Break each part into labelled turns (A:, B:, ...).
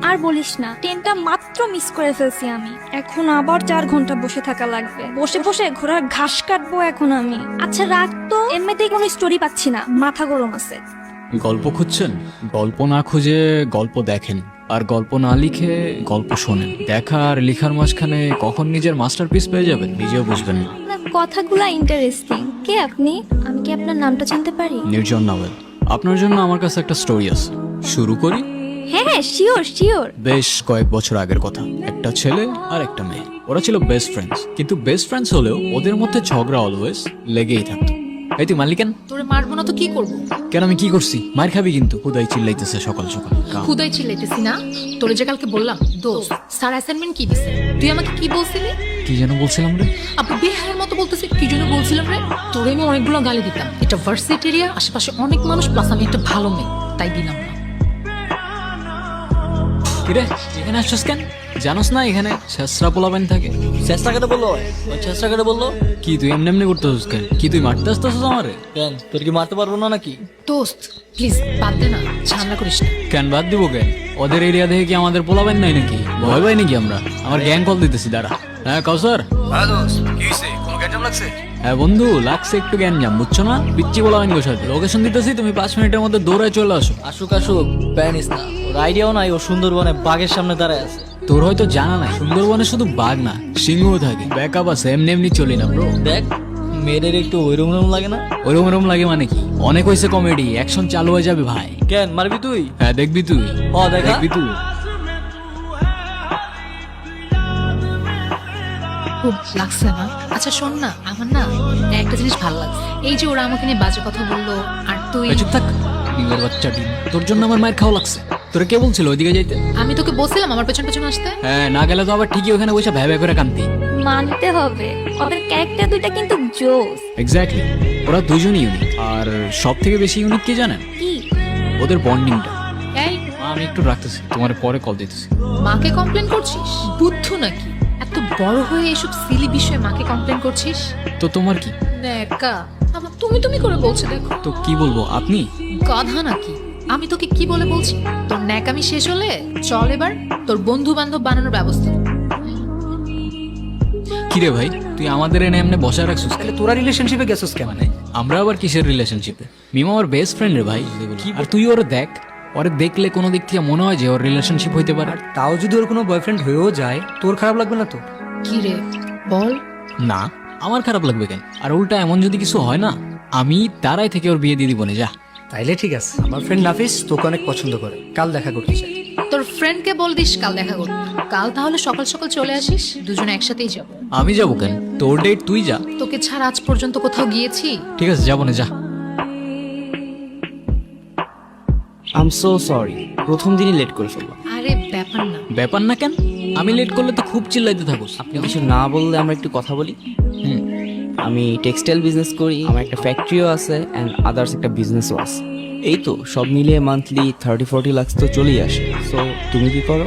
A: আর বলিস না, ট্রেনটা মাত্র মিস করে ফেলছি আমি। এখন আবার 4 ঘন্টা বসে থাকা লাগবে। বসে বসে ঘোড়ার ঘাস কাটবো এখন আমি। আচ্ছা রাখ তো, এমনিতেই কোনো স্টোরি পাচ্ছি না, মাথা গরম আছে।
B: গল্প খুঁজছেন? গল্প না খুঁজে গল্প দেখেন, আর গল্প না লিখে গল্প শোনেন। দেখা আর লিখার মাঝখানে কখন নিজের মাস্টারপিস পেয়ে যাবেন নিজেও বুঝবেন না।
A: আপনার কথাগুলা ইন্টারেস্টিং। কে আপনি? আমি কি আপনার নামটা জানতে পারি?
B: নির্জন নাওয়েল। আপনার জন্য আমার কাছে একটা স্টোরি আছে, শুরু করি?
A: হ্যাঁ হ্যাঁ, শিওর শিওর।
B: বেশ কয়েক বছর আগের কথা। একটা ছেলে আর একটা মেয়ে, ওরা ছিল বেস্ট ফ্রেন্ডস। কিন্তু বেস্ট ফ্রেন্ডস হলেও ওদের মধ্যে ঝগড়া অলওয়েজ লেগেই থাকতো। এই তুই মারলি কেন?
C: তোরে মারবো না তো কি করবো?
B: কেন, আমি কি করছি? মার খাবি কিন্তু। হুদাই চিল্লাইতেছে সকাল সকাল।
C: খুদাই চিল্লাইতেছি না। তোরে যে কালকে বললাম দোস্ত স্যার অ্যাসাইনমেন্ট কি দিছে, তুই আমাকে কি বলছিলি?
B: কি যেন বলছিলাম রে?
C: আপু বেহায়ের মতো বলতেছি, কি জন্য বলছিলাম রে? তোরে আমি অনেকগুলো গালি দিতাম। এটা ভার্সিটি এরিয়া, আশেপাশে অনেক মানুষ, প্লাস আমি একটা ভালো মেয়ে, তাই দিলাম না।
B: কিরে এখানে আসছিস কেন? জানোস না এখানে শেষরা পোলাবেন থাকে?
D: চেষ্টা করে বললো, চেষ্টা করে বললো।
B: কি তুই এমনি এমনি করতেছিস কেন? কি তুই মারতে আসতেছিস আমারে?
D: কেন, তোর কি মারতে পারবো না নাকি?
C: দোস্ত প্লিজ বাদ দে না, ঝামেলা করিস না।
B: কেন বাদ দিব কেন? ওদের এরিয়া দেখে কি আমাদের পোলাবেন নাই নাকি? ভয় পাই নাকি আমরা? আমার গ্যাং কল দিতেছি, দাঁড়া। হ্যাঁ কাউসার। হ্যাঁ বন্ধু, লাগছে একটু গ্যাঞ্জাম, বুঝছো না? পিচ্ছি পোলাবেন গো সাথে। লোকেশন দিতেছি, তুমি 5 মিনিটের মধ্যে দৌড়ায় চলে আসো।
D: আসুক আসুক, প্যানিস না। ওর আইডিয়াও নাই ও সুন্দরবনে বাঘের সামনে দাঁড়ায় আছে।
B: তোর হয়তো জানা নাই, সুন্দরবনে শুধু বাঘ না সিংহও থাকে। ব্যাকআপ আছে, এমনি এমনি চলি না ব্রো।
D: দেখ মেয়েদের একটু ওইরকম লাগে না?
B: ওরম ওরম লাগে মানে কি? অনেক হয়েছে কমেডি, অ্যাকশন চালু হয়ে যাবে ভাই।
D: কেন মারবি তুই?
B: হ্যাঁ দেখবি তুই।
D: ও দেখা।
B: দেখবি তুই।
C: খুব লাগছে না? আচ্ছা শোন না, আমার না একটা জিনিস ভালো লাগছে। এই যে ওরা আমাকে নিয়ে বাজে কথা বললো, আর তুই।
B: এই চুপ থাক, ডিমের বাচ্চা ডিম। তোর জন্য আমার মায়ের খাওয়া লাগছে। তোরা কে বলছিল ওইদিকে যাইতে?
C: আমি তোকে বলছিলাম আমার পেছন পেছন আসতে।
B: হ্যাঁ, না গেলে তো আবার ঠিকই ওখানে বসে ভ্যা ভ্যা করে কান্তি।
A: মানতে হবে, ওদের ক্যারেক্টার দুইটা কিন্তু জোস।
B: এক্স্যাক্টলি, ওরা দুজনই ইউনিক। আর সব থেকে বেশি ইউনিক কি জানেন?
A: কি?
B: ওদের বন্ডিংটা।
C: এই
B: আমি একটু রাখতেছি, তোমার পরে কল দিতেছি।
C: মাকে কমপ্লেন করছিস? বুদ্ধ নাকি? এত বড় হয়ে এসব সিলি বিষয়ে মাকে কমপ্লেন করছিস?
B: তো তোমার কি?
C: নেকা আমার তুমি তুমি করে বলছে, দেখো।
B: তো কি বলবো, আপনি?
C: গাধা নাকি? আমি তোকে কি বলে বলছি? তোর ন্যাকামি শেষ হলে চল এবার তোর বন্ধু বান্ধব বানানোর ব্যবস্থা।
B: কিরে ভাই, তুই আমাদের এনে এমনি বসায় রাখছিস কেন?
D: তোরা রিলেশনশিপে গেছিস কেন?
B: আমরা আবার কিসের রিলেশনশিপে? মিমা আমার বেস্ট ফ্রেন্ড রে ভাই। আর তুই ওরে দেখ, ওরে দেখলে কোনো দিক থেকে মনে হয় যে ওর রিলেশনশিপ হইতে পারে।
E: তাও যদি ওর কোনো বয়ফ্রেন্ড হয়েও যায়, তোর খারাপ লাগবে না তো?
C: কি রে বল।
B: না, আমার খারাপ লাগবে কেন? আর উল্টা এমন যদি কিছু হয় না, আমি তারাই থেকে ওর বিয়ে দিয়ে দিব না। যা।
E: তাইলে ঠিক আছে। আমার ফ্রেন্ড নাফিস তোকে অনেক পছন্দ করে, কাল দেখা করতে চাই।
C: তোর ফ্রেন্ডকে বল দিস কাল দেখা করতে। কাল তাহলে সকাল সকাল চলে আসিস, দুজনে একসাথেই যাব।
B: আমি যাবো কেন? তোর ডেট তুই যা।
C: তোকে ছাড়া আজ পর্যন্ত কোথাও গিয়েছি?
B: ঠিক আছে, যাবো না, যা।
F: আই এম সো সরি, প্রথম দিনই লেট করে ফেললাম।
C: আরে ব্যাপার না।
B: ব্যাপার না কেন? আমি লেট করলে তো খুব চিল্লাইতে থাকোস।
F: আপনি কিছু না বললে আমরা একটু কথা বলি।
B: হুম।
F: আমি টেক্সটাইল বিজনেস করি, আমার একটা ফ্যাক্টরিও আছে অ্যান্ড আদার্স একটা বিজনেসও আছে। এই তো সব মিলিয়ে মান্থলি 30-40 লাখ তো চলেই আসে। সো তুমি কি করো?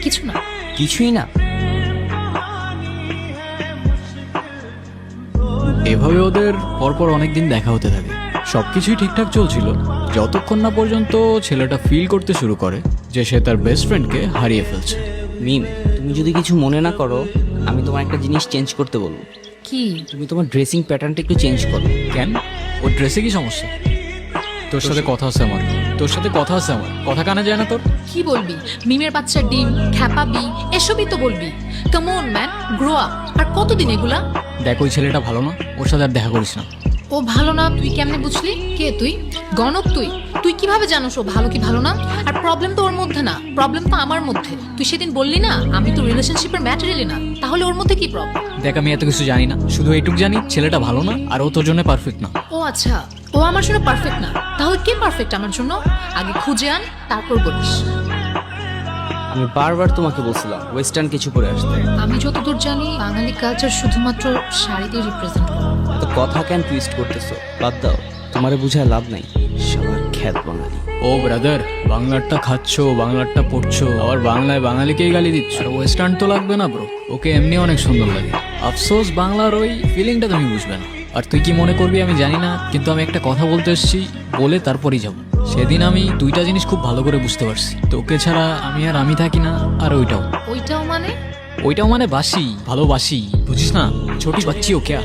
C: কিছু না।
F: কিছুই না?
B: এভাবে ওদের পরপর অনেকদিন দেখা হতে থাকে। সবকিছুই ঠিকঠাক চলছিল যতক্ষণ না পর্যন্ত ছেলেটা ফিল করতে শুরু করে যে সে তার বেস্ট ফ্রেন্ডকে হারিয়ে ফেলছে।
F: মিম, তুমি যদি কিছু মনে না করো, আমি তোমার একটা জিনিস চেঞ্জ করতে বলবো।
C: কি?
F: তুমি তোমার ড্রেসিং প্যাটার্নটা একটু চেঞ্জ করো।
B: কেন? ওর ড্রেসে কি সমস্যা? তোর সাথে কথা আছে আমার। তোর সাথে কথা আছে আমার। কথা কানে যায় না তোর?
C: কি বলবি? মিমের বাচ্চা ডিম খ্যাপাবি এসবই তো বলবি। Come on man, grow up. আর কতদিন এগুলা?
B: দেখ, ওই ছেলেটা ভালো না, ওর সাথে আর দেখা করিস না।
C: ও ভালো না তুই কেমনে বুঝলি? কে তুই? গণক তুই? তুই কিভাবে জানোস ও ভালো কি ভালো না? আর প্রবলেম তো ওর মধ্যে না, প্রবলেম তো আমার মধ্যে। তুই সেদিন বললি না আমি তো রিলেশনশিপের ম্যাটেরিয়ালি না, তাহলে ওর মধ্যে কি প্রবলেম?
B: দেখ, আমি এত কিছু জানি না, শুধু এইটুকু জানি ছেলেটা ভালো না আর ও তোর জন্য পারফেক্ট না।
C: ও আচ্ছা, ও আমার জন্য পারফেক্ট না, তাহলে কে পারফেক্ট আমার জন্য? আগে খুঁজে আন, তারপর বলিস।
F: আমি বারবার তোমাকে বলছিলাম ওয়েস্টার্ন কিছু পরে আসতে।
C: আমি যতদূর জানি বাঙালি কালচার শুধুমাত্র শাড়িতে রিপ্রেজেন্ট করে।
F: এত কথা কেন টুইস্ট করতেছো? বাদ দাও, তোমারে বুঝায় লাভ নাই। সবার খ্যাত বাঙালি।
B: ও ব্রাদার, বাংলারটা খাচ্ছো, বাংলারটা পড়ছো, আবার বাংলায় বাঙালিকেই গালি দিচ্ছ। আর ওয়েস্টার্ন তো লাগবে না ব্রো, ওকে এমনি অনেক সুন্দর লাগে। আফসোস বাংলার ওই ফিলিংটা তুমি বুঝবে না। আর তুই কি মনে করবি আমি জানি না, কিন্তু আমি একটা কথা বলতে এসেছি, বলে তারপরই যাবো। সেদিন আমি দুইটা জিনিস খুব ভালো করে বুঝতে পারছি, তোকে ছাড়া আমি আর আমি থাকি না, আর
C: ওইটাও মানে?
B: ওইটাও মানে বাসি, ভালোবাসি, বুঝিস না? ছোটি বাচ্চিও ক্যা।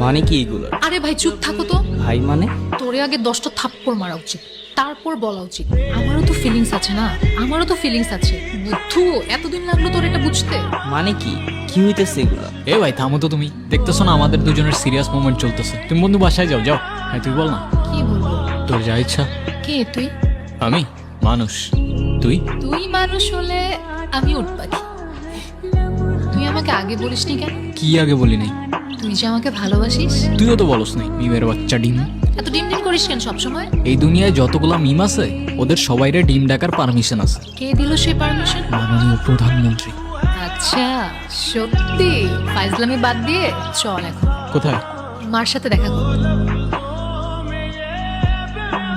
F: মানে কি এগুলো?
C: আরে ভাই চুপ থাকো তো।
F: ভাই মানে?
C: তোরে আগে 10টা থাপ্পড় মারা উচিত, তারপর বলা উচিত। আমারও তো ফিলিংস আছে না, আমারও তো ফিলিংস আছে। বুদ্ধু, এতদিন লাগলো তোর এটা বুঝতে?
F: মানে কি কি হইতেছে এগুলো?
B: এ ভাই থামো তো, তুমি দেখতেছো না আমাদের দুজনের সিরিয়াস মোমেন্ট চলতেছে? তুমি বন্ধু বাসায় যাও, যাও। হ্যাঁ তুই বল না,
C: কি বলবো?
B: তোর যা ইচ্ছা।
C: কে তুই?
B: আমি মানুষ, তুই?
C: তুই মানুষ হলে আমি উট পাখি। তুই আমাকে আগে বলিসনি কেন?
B: কি আগে বলি নাই?
C: তুই যে আমাকে ভালোবাসিস।
B: তুইও তো বলস নাই, মিমের বাচ্চা ডিম।
C: এত ডিম ডিম করিস কেন সবসময়?
B: এই দুনিয়ায় যতগুলা মিম আছে ওদের সবাইরে ডিম ডাকার পারমিশন আছে
C: কে দিল সেই পারমিশন?
B: মাননীয় প্রধানমন্ত্রী।
C: আচ্ছা, সত্যি? ফাইজলামি বাদ দিয়ে চল এখন
B: কোথায়?
C: মার সাথে দেখা কর।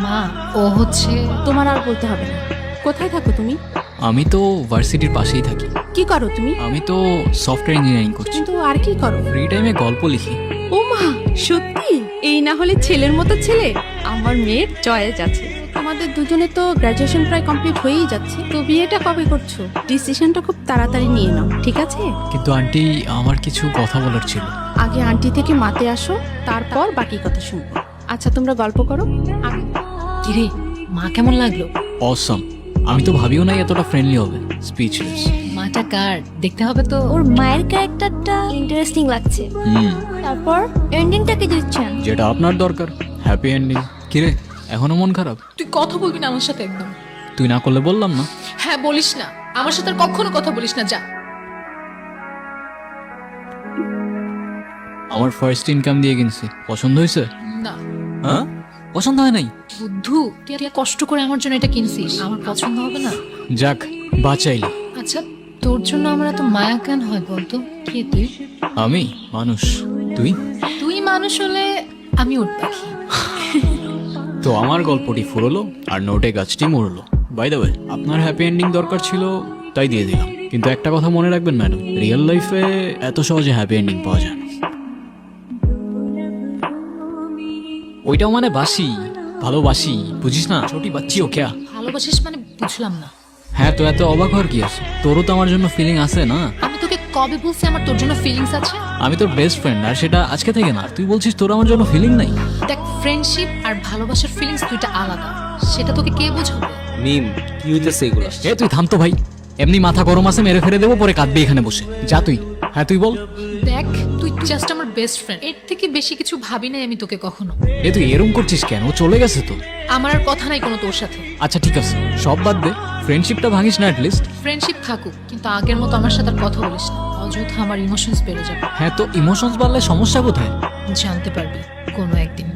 C: মা, ও হচ্ছে
G: তোমার আর বলতে হবে না। কোথায় থাকো তুমি?
B: আমি তো ভার্সিটির পাশেই থাকি।
G: কি করো তুমি?
B: আমি তো সফটওয়্যার ইঞ্জিনিয়ারিং করছি।
G: কিন্তু আর কি করো?
B: ফ্রি টাইমে গল্প লিখি।
G: ও মা, সত্যি? এই না হলে ছেলের মতো ছেলে। আমার মেয়ের চয়েস আছে। আমাদের দুজনে তো গ্রাজুয়েশন প্রায় কমপ্লিট হয়েই যাচ্ছে, তো বিয়েটা কবে করছো? ডিসিশনটা খুব তাড়াতাড়ি নিয়ে নাও, ঠিক আছে?
B: কিন্তু আন্টি, আমার কিছু কথা বলার ছিল।
G: আগে আন্টি থেকে মাতে আসো, তারপর বাকি কথা শুনবো। আচ্ছা তোমরা গল্প করো।
C: কিরে, মা কেমন লাগলো?
B: অসম। আমি তো ভাবিও নাই এতটা ফ্রেন্ডলি হবে। স্পিচলেস।
C: মাটা কার দেখতে হবে তো।
A: ওর মায়ের ক্যারেক্টারটা ইন্টারেস্টিং লাগছে। তারপর এন্ডিংটা কি দিচ্ছেন?
B: যেটা আপনার দরকার, হ্যাপি এন্ডিং। কিরে, এখনো মন খারাপ?
C: তুই কথা বলবি না আমার সাথে একদম।
B: তুই না করলে বললাম না।
C: হ্যাঁ বলিস না, আমার সাথে আর কখনো কথা বলিস না, যা।
B: আমার ফার্স্ট ইনকাম দিয়ে কিনছি, পছন্দ হয়েছে?
C: না।
B: হ্যাঁ, পছন্দ হয় নাই?
C: বুদ্ধু, তুই এত কষ্ট করে আমার জন্য এটা কিনছিস, আমার পছন্দ হবে না?
B: যাক, বাঁচাইলি।
C: আচ্ছা, তোর জন্য আমার এত মায়া কেন হয় বলতো? কে তুই?
B: আমি মানুষ, তুই?
C: তুই মানুষ হলে আমি উট পাখি।
B: তো আমার গল্পটি ফুরলো আর নোটে গাছটি মরলো। বাই দ্য ওয়ে, আপনার হ্যাপি এন্ডিং দরকার ছিল তাই দিয়ে দিলাম। কিন্তু একটা কথা মনে রাখবেন ম্যাডাম, রিয়েল লাইফে এত সহজে হ্যাপি এন্ডিং পাওয়া যায় না। ওইটাও মানে বাসি, ভালোবাসি, বুঝিস না? ছোটি বাচ্চিও ক্যা।
C: ভালোবাসিস মানে বুঝলাম না।
B: হ্যাঁ, তো এত অবাক হওয়ার কি আছে? তোরও তো আমার জন্য ফিলিং আছে না?
C: আমি তোকে কবে বলছি আমার তোর জন্য ফিলিংস আছে?
B: আমি তোর বেস্ট ফ্রেন্ড, আর সেটা আজকে থেকে না। তুই বলছিস তোর আমার জন্য ফিলিং নাই?
C: দেখ, ফ্রেন্ডশিপ আর ভালোবাসার ফিলিংস দুইটা আলাদা, সেটা তোকে কে বোঝাবে?
F: মিম, কি হইতেছে এগুলো?
B: এ তুই থাম তো ভাই, এমনি মাথা গরম আছে, মেরে ফেলে দেবো, পরে কাঁদবি এখানে বসে। যা তুই। হ্যাঁ তুই বল।
C: দেখ, তুই জাস্ট আমার বেস্ট ফ্রেন্ড, এর থেকে বেশি কিছু ভাবি নাই আমি তোকে কখনো।
B: এ তুই এরম করছিস কেন? ও চলে গেছে তো।
C: আমার আর কথা নাই কোনো তোর সাথে।
B: আচ্ছা ঠিক আছে, সব বাদ দে, ফ্রেন্ডশিপটা ভাঙিস না অ্যাটলিস্ট।
C: ফ্রেন্ডশিপ থাকুক, কিন্তু আগের মতো আমার সাথে আর কথা বলিস না, অযথা আমার ইমোশনস বেড়ে যাবে।
B: হ্যাঁ, তো ইমোশনস বাড়লে সমস্যা কোথায়?
C: জানতে পারবি কোনো একদিন।